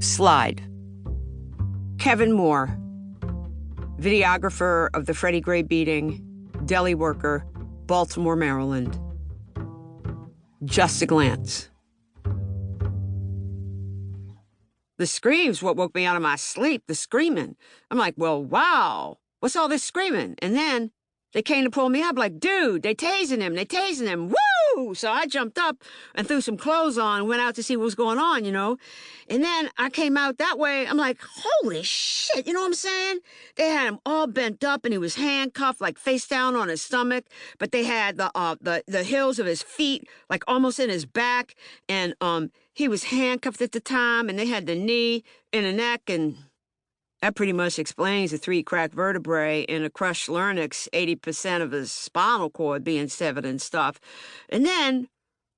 Slide. Kevin Moore, videographer of the Freddie Gray beating, deli worker, Baltimore, Maryland. Just a glance. The screams what woke me out of my sleep, the screaming. I'm like, well, wow, what's all this screaming? And then they came to pull me up like, dude, they tasing him, woo! So I jumped up and threw some clothes on and went out to see what was going on, And then I came out that way. I'm like, holy shit, you know what I'm saying? They had him all bent up and he was handcuffed, like face down on his stomach. But they had the heels of his feet, like almost in his back. And he was handcuffed at the time, and they had the knee in the neck, and that pretty much explains the 3 cracked vertebrae and a crushed larynx, 80% of his spinal cord being severed and stuff. And then,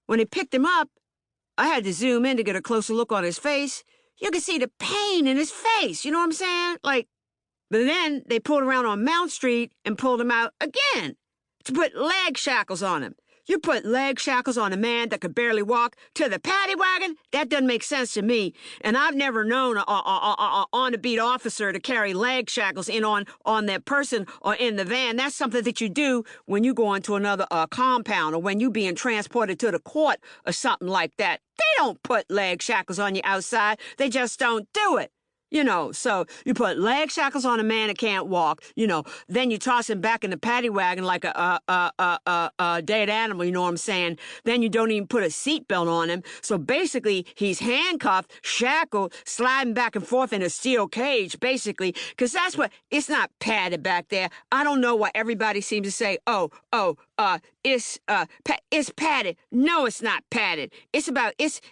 when they picked him up, I had to zoom in to get a closer look on his face. You could see the pain in his face, you know what I'm saying? But then they pulled around on Mount Street and pulled him out again to put leg shackles on him. You put leg shackles on a man that could barely walk to the paddy wagon? That doesn't make sense to me. And I've never known a on-the-beat officer to carry leg shackles in on their person or in the van. That's something that you do when you go into another compound or when you being transported to the court or something like that. They don't put leg shackles on you outside. They just don't do it. So you put leg shackles on a man that can't walk, then you toss him back in the paddy wagon like a dead animal, you know what I'm saying? Then you don't even put a seatbelt on him. So basically, he's handcuffed, shackled, sliding back and forth in a steel cage, basically, because that's it's not padded back there. I don't know why everybody seems to say, it's padded. No, it's not padded. It's about as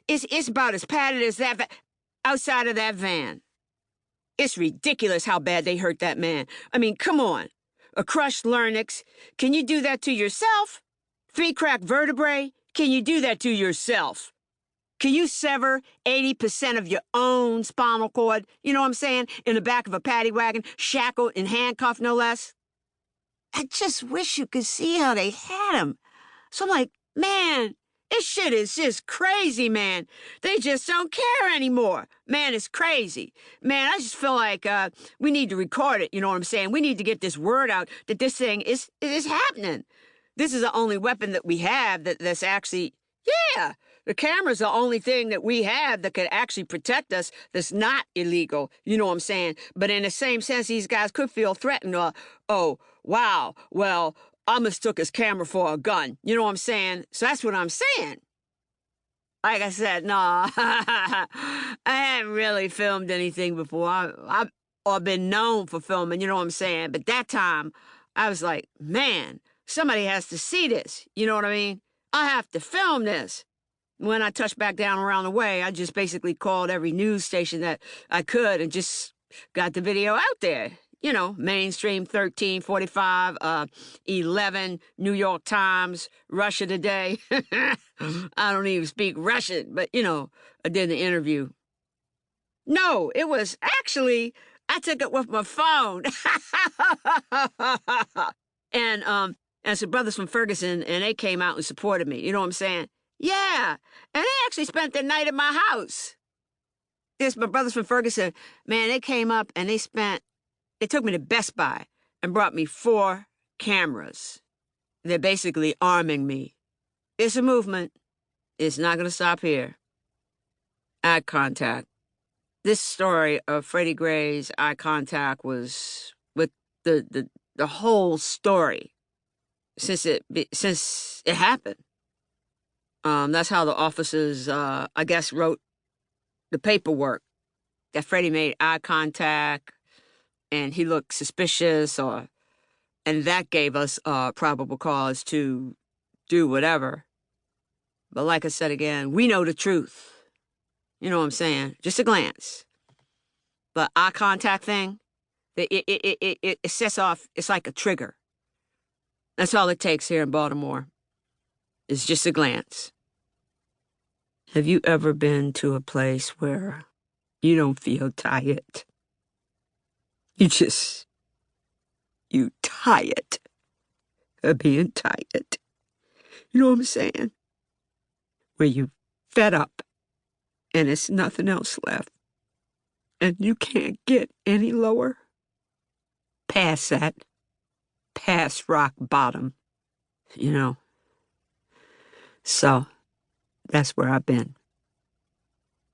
padded as that outside of that van. It's ridiculous how bad they hurt that man. I mean, come on. A crushed larynx. Can you do that to yourself? 3 cracked vertebrae. Can you do that to yourself? Can you sever 80% of your own spinal cord, you know what I'm saying, in the back of a paddy wagon, shackled and handcuffed, no less? I just wish you could see how they had him. So I'm like, man, this shit is just crazy, man. They just don't care anymore. Man, it's crazy. Man, I just feel like we need to record it, you know what I'm saying? We need to get this word out that this thing is happening. This is the only weapon that we have that's actually, the camera's the only thing that we have that could actually protect us that's not illegal, you know what I'm saying? But in the same sense, these guys could feel threatened or, oh, wow, well, I mistook his camera for a gun. You know what I'm saying? So that's what I'm saying. Like I said, no, I hadn't really filmed anything before. I've been known for filming, you know what I'm saying? But that time, I was like, man, somebody has to see this. You know what I mean? I have to film this. When I touched back down around the way, I just basically called every news station that I could and just got the video out there. Mainstream 13, 45, 11, New York Times, Russia Today. I don't even speak Russian, but, I did the interview. No, it was actually, I took it with my phone. And some brothers from Ferguson, and they came out and supported me. You know what I'm saying? Yeah. And they actually spent the night at my house. My brothers from Ferguson, man, they came up and they took me to Best Buy and brought me 4 cameras. They're basically arming me. It's a movement. It's not going to stop here. Eye contact. This story of Freddie Gray's eye contact was with the whole story since it happened. That's how the officers, I guess, wrote the paperwork that Freddie made eye contact and he looked suspicious, and that gave us probable cause to do whatever. But like I said again, we know the truth. You know what I'm saying? Just a glance. But eye contact thing, it sets off, it's like a trigger. That's all it takes here in Baltimore. It's just a glance. Have you ever been to a place where you don't feel tired? You tired of being tired. You know what I'm saying? Where you fed up and it's nothing else left. And you can't get any lower? Past that. Past rock bottom. You know. So, that's where I've been.